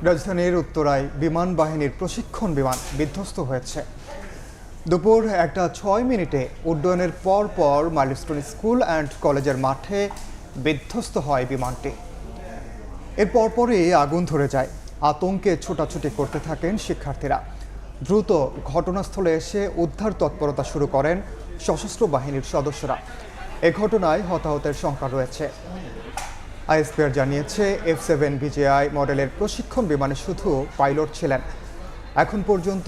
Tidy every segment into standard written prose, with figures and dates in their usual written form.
রাজধানীর উত্তরায় বিমান বাহিনীর প্রশিক্ষণ বিমান বিধ্বস্ত হয়েছে। দুপুর 1:06 উড্ডয়নের পর মাইলস্টোন স্কুল অ্যান্ড কলেজের মাঠে বিধ্বস্ত হয় বিমানটি। এর পরপরই আগুন ধরে যায়। আতঙ্কে ছোটাছুটি করতে থাকেন শিক্ষার্থীরা। দ্রুত ঘটনাস্থলে এসে উদ্ধার তৎপরতা শুরু করেন সশস্ত্র বাহিনীর সদস্যরা। এ ঘটনায় হতাহতের সংখ্যা রয়েছে। আইএসপিআর জানিয়েছে F7 BJI মডেলের প্রশিক্ষণ বিমানে শুধু পাইলট ছিলেন। এখন পর্যন্ত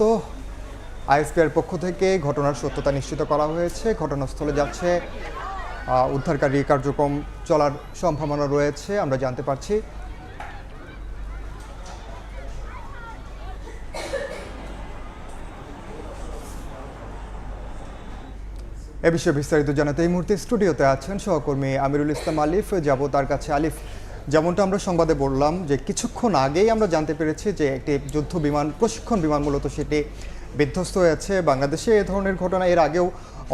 আইএসপিআর পক্ষ থেকে ঘটনার সত্যতা নিশ্চিত করা হয়েছে। ঘটনাস্থলে যাচ্ছে উদ্ধারকারী কার্যক্রম চলার সম্ভাবনা রয়েছে, আমরা জানতে পারছি। এ বিষয়ে বিস্তারিত জানাতে এই মুহূর্তে স্টুডিওতে আছেন সহকর্মী আমিরুল ইসলাম আলিফ। যাব তার কাছে। আলিফ, যেমনটা আমরা সংবাদে বললাম যে কিছুক্ষণ আগেই আমরা জানতে পেরেছি যে একটি যুদ্ধ বিমান প্রশিক্ষণ বিমান মূলত সেটি বিধ্বস্ত হয়েছে। বাংলাদেশে এ ধরনের ঘটনা এর আগেও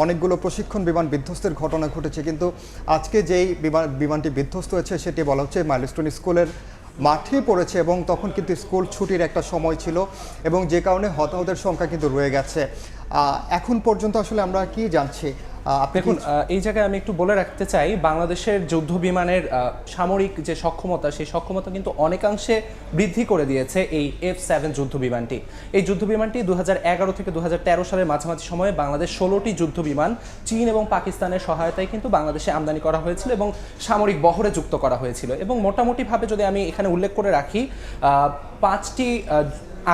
অনেকগুলো প্রশিক্ষণ বিমান বিধ্বস্তের ঘটনা ঘটেছে, কিন্তু আজকে যেই বিমানটি বিধ্বস্ত হয়েছে সেটি বলা হচ্ছে মাইলস্টোন স্কুলের মাঠে পড়েছে এবং তখন কিন্তু স্কুল ছুটির একটা সময় ছিল এবং যে কারণে হতাহতের সংখ্যা কিন্তু রয়ে গেছে। এখন পর্যন্ত আসলে আমরা কি জানছি? দেখুন, এই জায়গায় আমি একটু বলে রাখতে চাই, বাংলাদেশের যুদ্ধ বিমানের সামরিক যে সক্ষমতা, সেই সক্ষমতা কিন্তু অনেকাংশে বৃদ্ধি করে দিয়েছে এই F7 যুদ্ধ বিমানটি। এই যুদ্ধ বিমানটি 2011 থেকে 2013 সালের মাঝামাঝি সময়ে বাংলাদেশ 16টি যুদ্ধ বিমান চীন এবং পাকিস্তানের সহায়তায় কিন্তু বাংলাদেশে আমদানি করা হয়েছিল এবং সামরিক বহরে যুক্ত করা হয়েছিল। এবং মোটামুটিভাবে যদি আমি এখানে উল্লেখ করে রাখি, 5টি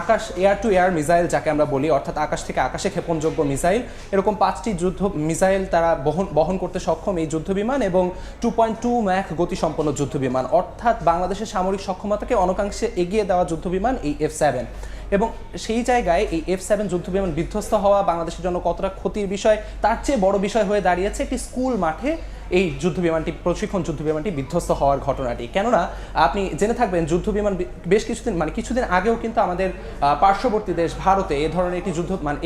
আকাশ এয়ার টু এয়ার মিসাইল যাকে আমরা বলি, অর্থাৎ আকাশ থেকে আকাশে ক্ষেপণযোগ্য মিসাইল, এরকম 5টি যুদ্ধ মিসাইল তারা বহন করতে সক্ষম এই যুদ্ধ বিমান এবং 2.2 ম্যাখ গতিসম্পন্ন যুদ্ধ বিমান, অর্থাৎ বাংলাদেশের সামরিক সক্ষমতাকে অনেকাংশে এগিয়ে দেওয়া যুদ্ধ বিমান এই F7। এবং সেই জায়গায় এই F7 যুদ্ধ বিমান বিধ্বস্ত হওয়া বাংলাদেশের জন্য কতটা ক্ষতির বিষয়, তার চেয়ে বড় বিষয় হয়ে দাঁড়িয়েছে একটি স্কুল মাঠে এই যুদ্ধ বিমানটি প্রশিক্ষণ যুদ্ধ বিমানটি বিধ্বস্ত হওয়ার ঘটনাটি। কেননা আপনি জেনে থাকবেন, যুদ্ধ বিমান বেশ কিছুদিন আগেও কিন্তু আমাদের পার্শ্ববর্তী দেশ ভারতে এ ধরনের একটি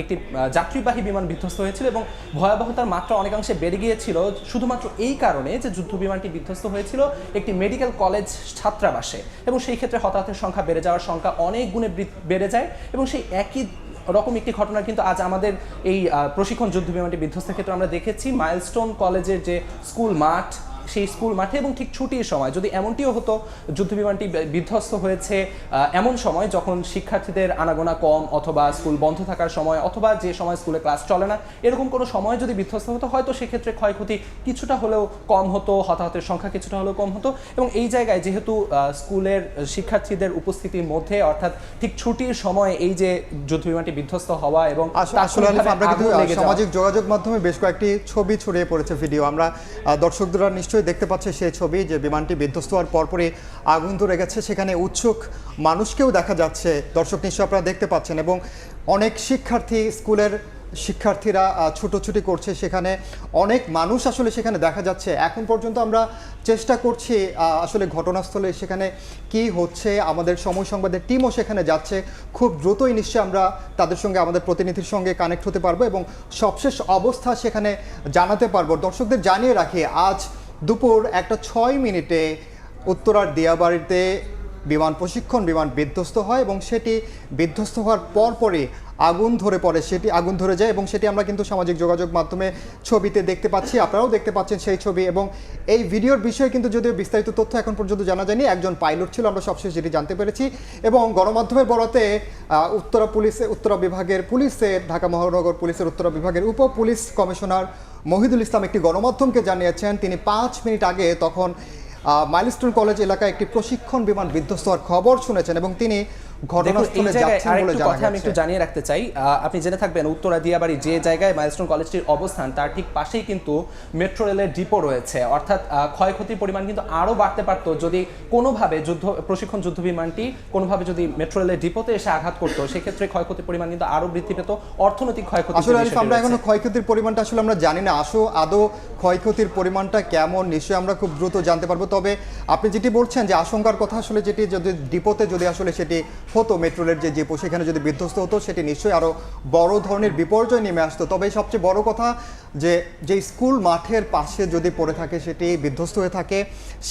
একটি যাত্রীবাহী বিমান বিধ্বস্ত হয়েছিল এবং ভয়াবহতার মাত্রা অনেকাংশে বেড়ে গিয়েছিল শুধুমাত্র এই কারণে যে যুদ্ধ বিমানটি বিধ্বস্ত হয়েছিল একটি মেডিকেল কলেজ ছাত্রাবাসে, এবং সেই ক্ষেত্রে হতাহতের সংখ্যা বেড়ে যাওয়ার সংখ্যা অনেক গুণে বেড়ে যায়। এবং সেই একই রকম একটি ঘটনা কিন্তু আজ আমাদের এই প্রশিক্ষণ যুদ্ধ বিমানটি বিধ্বস্তের ক্ষেত্রে আমরা দেখেছি। মাইলস্টোন কলেজের যে স্কুল মাঠ, সেই স্কুল মাঠে এবং ঠিক ছুটির সময়, যদি এমনটিও হতো যুদ্ধ বিমানটি বিধ্বস্ত হয়েছে এমন সময় যখন শিক্ষার্থীদের আনাগোনা কম, অথবা স্কুল বন্ধ থাকার সময়, অথবা যে সময় স্কুলে ক্লাস চলে না, এরকম কোনো সময় যদি বিধ্বস্ত হতো, হয়তো সেক্ষেত্রে ক্ষয়ক্ষতি কিছুটা হলেও কম হতো, হতাহতের সংখ্যা কিছুটা হলেও কম হতো। এবং এই জায়গায় যেহেতু স্কুলের শিক্ষার্থীদের উপস্থিতির মধ্যে, অর্থাৎ ঠিক ছুটির সময় এই যে যুদ্ধ বিমানটি বিধ্বস্ত হওয়া এবং সামাজিক যোগাযোগ মাধ্যমে বেশ কয়েকটি ছবি ছড়িয়ে পড়েছে, ভিডিও আমরা দর্শকরা নিশ্চয়ই দেখতে পাচ্ছে সেই ছবি, যে বিমানটি বিধ্বস্ত হওয়ার পরপরই আগুন ধরে গেছে। সেখানে উৎসুক মানুষকেও দেখা যাচ্ছে, দর্শক নিশ্চয়ই আপনারা দেখতে পাচ্ছেন, এবং অনেক স্কুলের শিক্ষার্থীরা ছুটোছুটি করছে, সেখানে অনেক মানুষ আসলে সেখানে দেখা যাচ্ছে। এখন পর্যন্ত আমরা চেষ্টা করছি আসলে ঘটনাস্থলে সেখানে কি হচ্ছে, আমাদের সময় সংবাদের টিমও সেখানে যাচ্ছে। খুব দ্রুতই নিশ্চয়ই আমরা তাদের সঙ্গে, আমাদের প্রতিনিধির সঙ্গে কানেক্ট হতে পারবো এবং সবশেষ অবস্থা সেখানে জানাতে পারবো। দর্শকদের জানিয়ে রাখি, আজ দুপুর 1:06 উত্তরার দিয়াবাড়িতে প্রশিক্ষণ বিমান বিধ্বস্ত হয় এবং সেটি বিধ্বস্ত হওয়ার পরপরই আগুন ধরে যায় এবং সেটি আমরা কিন্তু সামাজিক যোগাযোগ মাধ্যমে ছবিতে দেখতে পাচ্ছি, আপনারাও দেখতে পাচ্ছেন সেই ছবি। এবং এই ভিডিওর বিষয়ে কিন্তু যদিও বিস্তারিত তথ্য এখন পর্যন্ত জানা যায়নি, একজন পাইলট ছিল, আমরা সবশেষ যেটি জানতে পেরেছি। এবং গণমাধ্যমের বরাতে উত্তরা বিভাগের পুলিশের, ঢাকা মহানগর পুলিশের উত্তরা বিভাগের উপ পুলিশ কমিশনার মহিদুল ইসলাম একটি গণমাধ্যমকে জানিয়েছেন তিনি 5 মিনিট আগে তখন মাইলস্টোন কলেজ এলাকায় একটি প্রশিক্ষণ বিমান বিধ্বস্ত হওয়ার খবর শুনেছেন এবং তিনি ঘটনাস্থলে যাচ্ছেন বলে জানা গেছে। আমি একটু জানিয়ে রাখতে চাই, আপনি জেনে থাকবেন উত্তরা দিয়াবাড়ি যে জায়গায় মাইলস্টোন কলেজটির অবস্থান, তার ঠিক পাশেই কিন্তু মেট্রো রেলের ডিপো রয়েছে। অর্থাৎ ক্ষয়ক্ষতির পরিমাণ কিন্তু আরও বাড়তে পারত যদি কোনোভাবে প্রশিক্ষণ যুদ্ধ বিমানটি কোনোভাবে যদি মেট্রো রেলের ডিপোতে এসে আঘাত করতো, সেক্ষেত্রে ক্ষয়ক্ষতির পরিমাণ কিন্তু আরও বৃদ্ধি পেত। অর্থনৈতিক ক্ষয়ক্ষতি আসলে আমরা এখনো ক্ষয়ক্ষতির পরিমাণটা আসলে আমরা জানি না, আদৌ ক্ষয়ক্ষতির পরিমাণটা কেমন নিশ্চয়ই আমরা খুব দ্রুত জানতে পারবো। তবে আপনি যেটি বলছেন যে আশঙ্কার কথা, আসলে যেটি যদি ডিপোতে যদি আসলে সেটি হতো মেট্রো রেলের যে ডিপো সেখানে যদি বিধ্বস্ত হতো সেটি নিশ্চয়ই আরও বড় ধরনের বিপর্যয় নেমে আসতো। তবে সবচেয়ে বড় কথা যে স্কুল মাঠের পাশে যদি পড়ে থাকে সেটি বিধ্বস্ত হয়ে থাকে,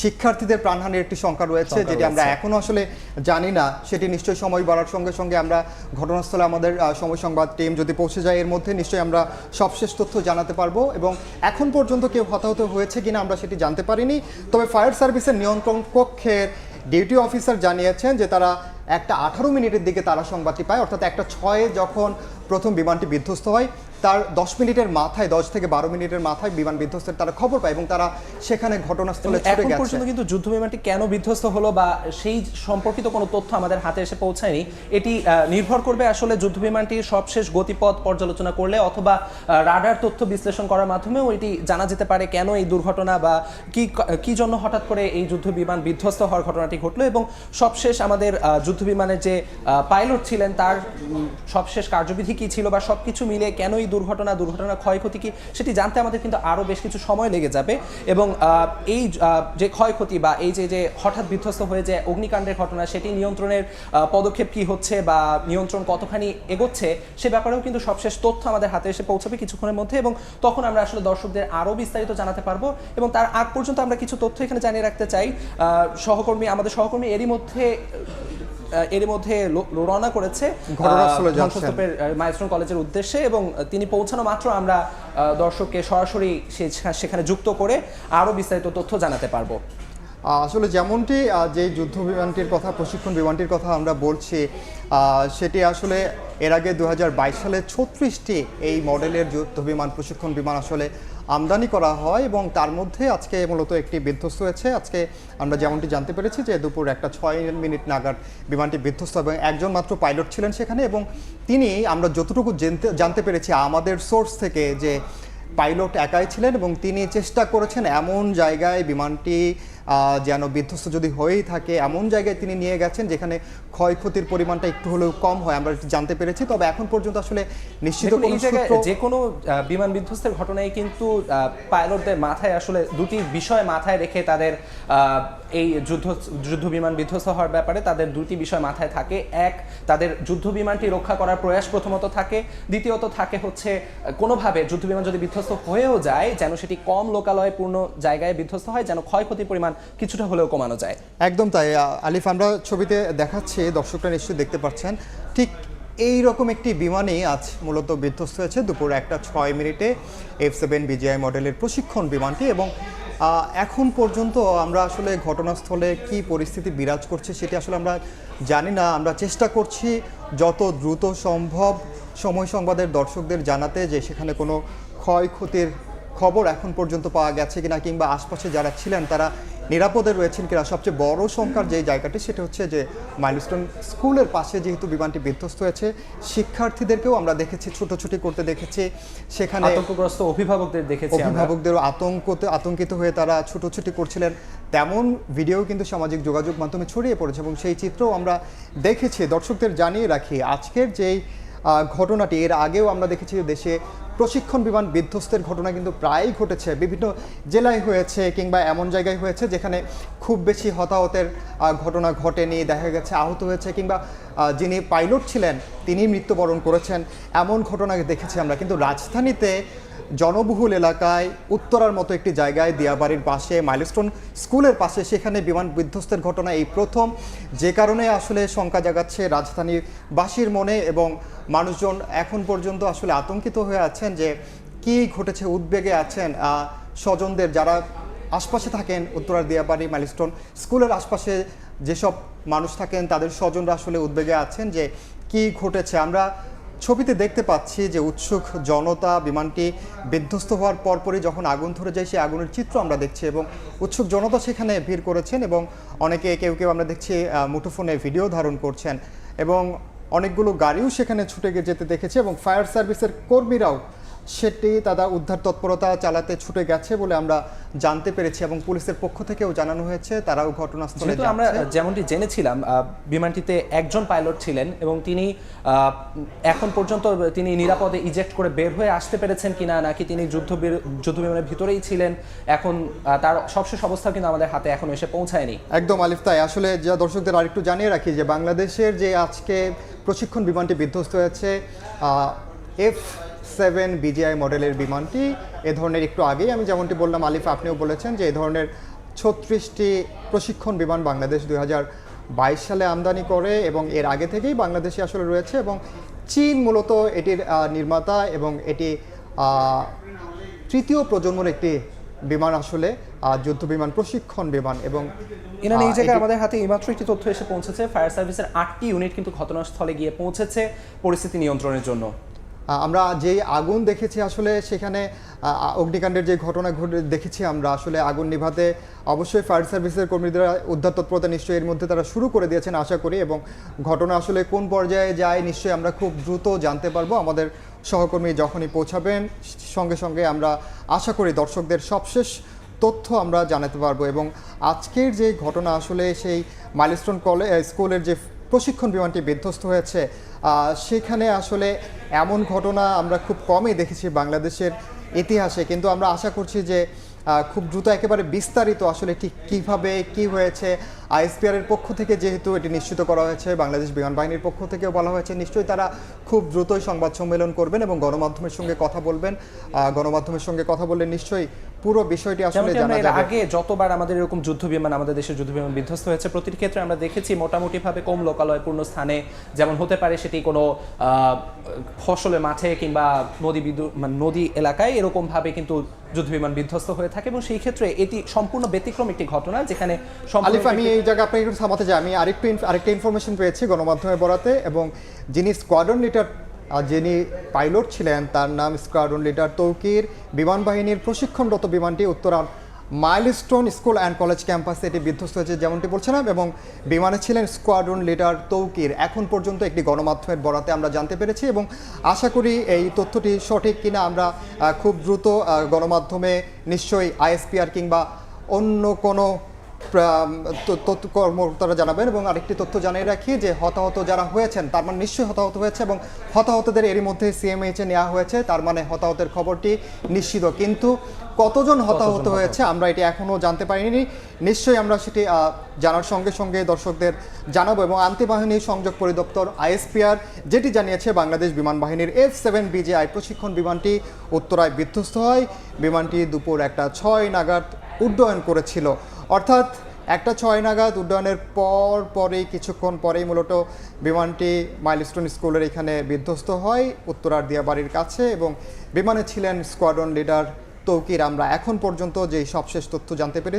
শিক্ষার্থীদের প্রাণহানির একটি শঙ্কা রয়েছে যেটি আমরা এখনও আসলে জানি না। সেটি নিশ্চয়ই সময় বাড়ার সঙ্গে সঙ্গে আমরা ঘটনাস্থলে আমাদের সময় সংবাদ টিম যদি পৌঁছে যায় এর মধ্যে নিশ্চয়ই আমরা সবশেষ তথ্য জানাতে পারবো। এবং এখন পর্যন্ত কেউ হতাহত হয়েছে কিনা আমরা সেটি জানতে পারিনি। তবে ফায়ার সার্ভিসের নিয়ন্ত্রণ কক্ষের ডিউটি অফিসার জানিয়েছেন যে তারা 1:18 মিনিটের দিকে তারা সংবাদটি পায়, অর্থাৎ 1:06 যখন প্রথম বিমানটি বিধ্বস্ত হয় তার 10 মিনিটের মাথায়, 10 থেকে 12 মিনিটের মাথায় বিমান বিধ্বস্তের তারা খবর পায় এবং তারা সেখানে ঘটনাস্থলে ছুটে এখন গেছে। পর্যন্ত কিন্তু যুদ্ধ বিমানটি কেন বিধ্বস্ত হলো বা সেই সম্পর্কিত কোনো তথ্য আমাদের হাতে এসে পৌঁছায়নি। এটি নির্ভর করবে আসলে যুদ্ধ বিমানটির সবশেষ গতিপথ পর্যালোচনা করলে অথবা রাডার তথ্য বিশ্লেষণ করার মাধ্যমেও এটি জানা যেতে পারে কেন এই দুর্ঘটনা বা কি জন্য হঠাৎ করে এই যুদ্ধ বিমান বিধ্বস্ত হওয়ার ঘটনাটি ঘটলো। এবং সবশেষ আমাদের যুদ্ধ বিমানের যে পাইলট ছিলেন তার সবশেষ কার্যবিধি কী ছিল বা সবকিছু মিলে কেন এই দুর্ঘটনা ক্ষয়ক্ষতি কি সেটি জানতে আমাদের কিন্তু আরও বেশ কিছু সময় লেগে যাবে। এবং এই যে ক্ষয়ক্ষতি বা এই যে হঠাৎ বিধ্বস্ত হয়ে যে অগ্নিকাণ্ডের ঘটনা সেটি নিয়ন্ত্রণের পদক্ষেপ কি হচ্ছে বা নিয়ন্ত্রণ কতখানি এগোচ্ছে সে ব্যাপারেও কিন্তু সবশেষ তথ্য আমাদের হাতে এসে পৌঁছাবে কিছুক্ষণের মধ্যে এবং তখন আমরা আসলে দর্শকদের আরও বিস্তারিত জানাতে পারবো। এবং তার আগ পর্যন্ত আমরা কিছু তথ্য এখানে জানিয়ে রাখতে চাই। আমাদের সহকর্মী এরই মধ্যে রওনা করেছে ধ্বংসস্তূপের মাইলস্টোন কলেজের উদ্দেশ্যে এবং তিনি পৌঁছানো মাত্র আমরা দর্শককে সরাসরি সেখানে যুক্ত করে আরও বিস্তারিত তথ্য জানাতে পারবো। আসলে যেমনটি যে যুদ্ধ বিমানটির কথা, প্রশিক্ষণ বিমানটির কথা আমরা বলছি, সেটি আসলে এর আগে 2022 সালে 36টি এই মডেলের যুদ্ধ বিমান, প্রশিক্ষণ বিমান আসলে আমদানি করা হয় এবং তার মধ্যে আজকে মূলত একটি বিধ্বস্ত হয়েছে। আজকে আমরা যেমনটি জানতে পেরেছি যে দুপুর 1:06 নাগাদ বিমানটি বিধ্বস্ত এবং একজন মাত্র পাইলট ছিলেন সেখানে এবং তিনি, আমরা যতটুকু জানতে পেরেছি আমাদের সোর্স থেকে, যে পাইলট একাই ছিলেন এবং তিনি চেষ্টা করেছেন এমন জায়গায় বিমানটি যেন বিধ্বস্ত যদি হয়েই থাকে এমন জায়গায় তিনি নিয়ে গেছেন যেখানে ক্ষয়ক্ষতির পরিমাণটা একটু হলেও কম হয়, আমরা জানতে পেরেছি। তবে এখন পর্যন্ত আসলে নিশ্চিত যে কোনো বিমান বিধ্বস্তের ঘটনায় কিন্তু পাইলটদের মাথায় আসলে দুটি বিষয় মাথায় রেখে তাদের এই যুদ্ধ বিমান বিধ্বস্ত হওয়ার ব্যাপারে তাদের দুটি বিষয় মাথায় থাকে। এক, তাদের যুদ্ধ বিমানটি রক্ষা করার প্রয়াস প্রথমত থাকে, দ্বিতীয়ত থাকে হচ্ছে কোনোভাবে যুদ্ধ বিমান যদি বিধ্বস্ত হয়েও যায় যেন সেটি কম লোকালয়পূর্ণ জায়গায় বিধ্বস্ত হয়, যেন ক্ষয়ক্ষতির পরিমাণ কিছুটা হলেও কমানো যায়। একদম তাই আলিফ, আমরা ছবিতে দেখাচ্ছি, দর্শকরা নিশ্চয়ই দেখতে পাচ্ছেন, ঠিক এই রকম একটি বিমানই আজ মূলত বিধ্বস্ত হয়েছে দুপুর 1:06 F7 BGI মডেলের প্রশিক্ষণ বিমানটি। এবং এখন পর্যন্ত আমরা আসলে ঘটনাস্থলে কি পরিস্থিতি বিরাজ করছে সেটি আসলে আমরা জানি না। আমরা চেষ্টা করছি যত দ্রুত সম্ভব সময় সংবাদের দর্শকদের জানাতে যে সেখানে কোনো ক্ষয়ক্ষতির খবর এখন পর্যন্ত পাওয়া গেছে কিনা কিংবা আশপাশে যারা ছিলেন তারা নিরাপদে রয়েছেন কিনা। সবচেয়ে বড় সংখ্যার যে জায়গাটি সেটা হচ্ছে যে মাইলস্টোন স্কুলের পাশে যেহেতু বিমানটি বিধ্বস্ত হয়েছে, শিক্ষার্থীদেরকেও আমরা দেখেছি ছুটোছুটি করতে দেখেছি, সেখানে আতঙ্কগ্রস্ত অভিভাবকদের দেখেছি, অভিভাবকদেরও আতঙ্কিত হয়ে তারা ছুটোছুটি করছিলেন। তেমন ভিডিও কিন্তু সামাজিক যোগাযোগ মাধ্যমে ছড়িয়ে পড়েছে এবং সেই চিত্রও আমরা দেখেছি। দর্শকদের জানিয়ে রাখি আজকের যেই ঘটনাটি, এর আগেও আমরা দেখেছি দেশে প্রশিক্ষণ বিমান বিধ্বস্তের ঘটনা কিন্তু প্রায়ই ঘটেছে, বিভিন্ন জেলায় হয়েছে কিংবা এমন জায়গায় হয়েছে যেখানে খুব বেশি হতাহতের ঘটনা ঘটেনি, দেখা গেছে আহত হয়েছে কিংবা যিনি পাইলট ছিলেন তিনি মৃত্যুবরণ করেছেন, এমন ঘটনা দেখেছি আমরা। কিন্তু রাজধানীতে জনবহুল এলাকায় উত্তরার মতো একটি জায়গায় দিয়াবাড়ির পাশে মাইলস্টোন স্কুলের পাশে সেখানে বিমান বিধ্বস্তের ঘটনা এই প্রথম, যে কারণে আসলে শঙ্কা জাগাচ্ছে রাজধানীবাসীর মনে এবং মানুষজন এখন পর্যন্ত আসলে আতঙ্কিত হয়ে আছেন যে কি ঘটেছে, উদ্বেগে আছেন স্বজনদের যারা আশপাশে থাকেন। উত্তরার দিয়াবাড়ি মাইলস্টোন স্কুলের আশপাশে যেসব মানুষ থাকেন তাদের স্বজনরা আসলে উদ্বেগে আছেন যে কি ঘটেছে। আমরা ছবিতে দেখতে পাচ্ছি যে উৎসুক জনতা, বিমানটি বিধ্বস্ত হওয়ার পরপরই যখন আগুন ধরে যায় সেই আগুনের চিত্র আমরা দেখছি এবং উৎসুক জনতা সেখানে ভিড় করেছেন এবং অনেকে কেউ আমরা দেখছি মুঠোফোনে ভিডিও ধারণ করছেন এবং অনেকগুলো গাড়িও সেখানে ছুটে যেতে দেখেছে এবং ফায়ার সার্ভিসের কর্মীরাও সেটি তারা উদ্ধার তৎপরতা চালাতে ছুটে গেছে বলে আমরা জানতে পেরেছি এবং পুলিশের পক্ষ থেকেও জানানো হয়েছে তারাও ঘটনাস্থলে যেহেতু আমরা যেমনটি জেনেছিলাম বিমানটিতে একজন পাইলট ছিলেন এবং তিনি এখন পর্যন্ত তিনি নিরাপদে ইজেক্ট করে বের হয়ে আসতে পেরেছেন কিনা, নাকি তিনি যুদ্ধ বিমানের ভিতরেই ছিলেন, এখন তার সবশেষ অবস্থা কিন্তু আমাদের হাতে এখনো এসে পৌঁছায়নি। একদম আলিফ, তাই আসলে যা দর্শকদের আরেকটু জানিয়ে রাখি যে বাংলাদেশের যে আজকে প্রশিক্ষণ বিমানটি বিধ্বস্ত হয়েছে F7 BGI মডেলের বিমানটি, এ ধরনের একটু আগেই আমি যেমনটি বললাম আলিফ, আপনিও বলেছেন যে এ ধরনের 36টি প্রশিক্ষণ বিমান বাংলাদেশ 2022 সালে আমদানি করে এবং এর আগে থেকেই বাংলাদেশে আসলে রয়েছে এবং চীন মূলত এটির নির্মাতা এবং এটি তৃতীয় প্রজন্মের একটি বিমান, আসলে যুদ্ধ বিমান প্রশিক্ষণ বিমান। এবং ইনান এই জায়গায় আমাদের হাতে এইমাত্র একটি তথ্য এসে পৌঁছেছে, ফায়ার সার্ভিসের 8টি ইউনিট কিন্তু ঘটনাস্থলে গিয়ে পৌঁছেছে পরিস্থিতি নিয়ন্ত্রণের জন্য। আমরা যেই আগুন দেখেছি আসলে সেখানে অগ্নিকাণ্ডের যে ঘটনা ঘটে দেখেছি আমরা, আসলে আগুন নিভাতে অবশ্যই ফায়ার সার্ভিসের কর্মীরা উদ্ধার তৎপরতা নিশ্চয়ই এর মধ্যে তারা শুরু করে দিয়েছেন আশা করি, এবং ঘটনা আসলে কোন পর্যায়ে যায় নিশ্চয়ই আমরা খুব দ্রুত জানতে পারবো। আমাদের সহকর্মী যখনই পৌঁছাবেন সঙ্গে সঙ্গে আমরা আশা করি দর্শকদের সবশেষ তথ্য আমরা জানাতে পারবো। এবং আজকের যে ঘটনা আসলে সেই মাইলস্টোন স্কুলের যে প্রশিক্ষণ বিমানটি বিধ্বস্ত হয়েছে, সেখানে আসলে এমন ঘটনা আমরা খুব কমই দেখেছি বাংলাদেশের ইতিহাসে, কিন্তু আমরা আশা করছি যে খুব দ্রুত একেবারে বিস্তারিত আসলে ঠিক কীভাবে কী হয়েছে আইএসপিআরের পক্ষ থেকে যেহেতু এটি নিশ্চিত করা হয়েছে, বাংলাদেশ বিমান বাহিনীর পক্ষ থেকেও বলা হয়েছে নিশ্চয়ই তারা খুব দ্রুতই সংবাদ সম্মেলন করবেন এবং গণমাধ্যমের সঙ্গে কথা বলবেন। গণমাধ্যমের সঙ্গে কথা বললে নিশ্চয়ই পুরো বিষয়টি আসলে জানা যাবে। আগে যতবার আমাদের এরকম যুদ্ধ বিমান, আমাদের দেশের যুদ্ধ বিমান বিধ্বস্ত হয়েছে, প্রতিটি ক্ষেত্রে আমরা দেখেছি মোটামুটিভাবে কম লোকালয়পূর্ণ স্থানে, যেমন হতে পারে সেটি কোনো ফসলের মাঠে কিংবা নদী এলাকায়, এরকমভাবে কিন্তু যুদ্ধ বিমান বিধ্বস্ত হয়ে থাকে এবং সেই ক্ষেত্রে এটি সম্পূর্ণ ব্যতিক্রম একটি ঘটনা যেখানে আলিফ, আমি এই জায়গায় আপনাকে একটু থামাতে চাই। আমি আরেকটা ইনফরমেশন পেয়েছি গণমাধ্যমে বরাতে, এবং যিনি স্কোয়াড্রন লিডার, যিনি পাইলট ছিলেন তার নাম স্কোয়াড্রন লিডার তৌকির। বিমান বাহিনীর প্রশিক্ষণরত বিমানটি উত্তরার মাইলস্টোন স্কুল অ্যান্ড কলেজ ক্যাম্পাসে এটি বিধ্বস্ত হয়েছে যেমনটি বলছিলাম, এবং বিমানে ছিলেন স্কোয়াড্রন লিডার তৌকির। এখন পর্যন্ত একটি গণমাধ্যমের বরাতে আমরা জানতে পেরেছি এবং আশা করি এই তথ্যটি সঠিক কিনা আমরা খুব দ্রুত গণমাধ্যমে নিশ্চয়ই আইএসপিআর কিংবা অন্য কোনো কর্মকর্তারা জানাবেন। এবং আরেকটি তথ্য জানিয়ে রাখি যে হতাহত যারা হয়েছেন তার মানে নিশ্চয়ই হতাহত হয়েছে এবং হতাহতদের এরই মধ্যে সিএমএইচে নেওয়া হয়েছে, তার মানে হতাহতের খবরটি নিশ্চিত, কিন্তু কতজন হতাহত হয়েছে আমরা এটি এখনও জানতে পারিনি। নিশ্চয়ই আমরা সেটি জানার সঙ্গে সঙ্গে দর্শকদের জানাবো। এবং আন্তঃবাহিনী সংযোগ পরিদপ্তর আইএসপিআর যেটি জানিয়েছে বাংলাদেশ বিমান বাহিনীর F7 BGI প্রশিক্ষণ বিমানটি উত্তরায় বিধ্বস্ত হয়। বিমানটি দুপুর 1:06 নাগাদ উড্ডয়ন করেছিল, অর্থাৎ 1:06 নাগাদ উড্ডয়নের পরেই কিছুক্ষণ পরেই মূলত বিমানটি মাইলস্টোন স্কুলের এখানে বিধ্বস্ত হয় উত্তরার দিয়াবাড়ির কাছে, এবং বিমানে ছিলেন স্কোয়াড্রন লিডার তৌকির। আমরা এখন পর্যন্ত যেই সবশেষ তথ্য জানতে পেরেছি